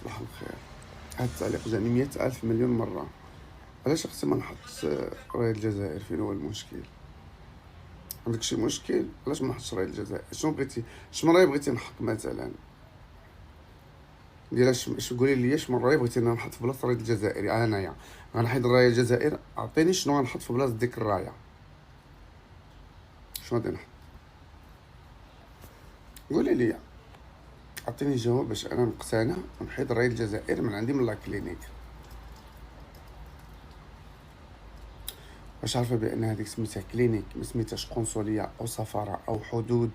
صباح الخير. هاد التعليق جاني 100,000 مليون مرة. علاش اختي ما نحطش راية الجزائر؟ فين هو المشكل؟ عندك شي مشكل؟ علاش ما نحطش راية الجزائر؟ شنو بغيتي؟ شمن راية بغيتي نحط مثلا؟ قولي لي شمن راية بغيتي نحط في بلاصة راية الجزائر؟ انايا غنحيد الراية الجزائر، عطيني شنو غنحط في بلاصة ديك الراية. شنو غادي نحط؟ قولي لي، عطيني جواب باش انا نقتنع ونحيد راية الجزائر من عندي من لا كلينيك. واش عارفه بان هذيك سميتها كلينيك، ما سميتهاش قنصليه او سفاره او حدود؟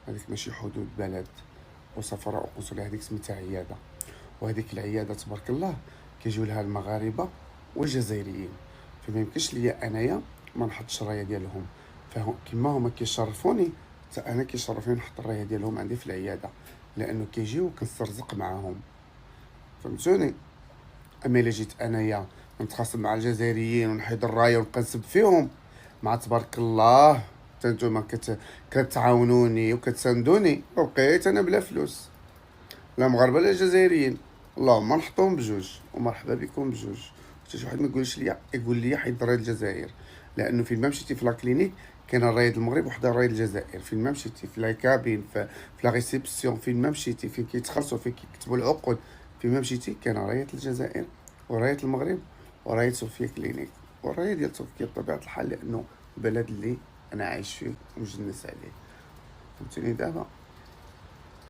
هذيك ماشي حدود بلد او سفاره او قنصليه، هذيك سميتها عياده. وهذيك العياده تبارك الله كيجيو لها المغاربه والجزائريين، فما يمكنش ليا انايا ما نحطش الرايه ديالهم. فهم كما هما كيشرفوني حتى انا كيشرفني نحط الرايه ديالهم عندي في العياده، لانه كيجيو كنسترزق معاهم. فهمتوني؟ اما الا جيت انايا نتخاصم مع الجزائريين ونحيد الرايه ونبقى نسب فيهم، مع تبارك الله حتى نتوما كتعاونوني وكتساندوني، وبقيت انا بلا فلوس، لا مغاربه لا جزائريين. اللهم نحطوهم بجوج ومرحبا بكم بجوج. حتى شي واحد ما يقولش ليا يقول لي حيد رايه الجزائر، لانه فين ما مشيتي في لا كلينيك كاين رايه المغرب وحده رايه الجزائر. فين ما مشيتي في لا كابين، في لا ريسبسيون، فين ما مشيتي فين كيتخلصوا فين كيكتبوا العقود، فين ما مشيتي كاين رايه الجزائر ورايه المغرب ورايه صوفيا كلينيك. والرايه ديال صوفيا بطبيعه الحال لانه البلد اللي انا عايش فيه ومجنس عليه. فهمتوني دابا؟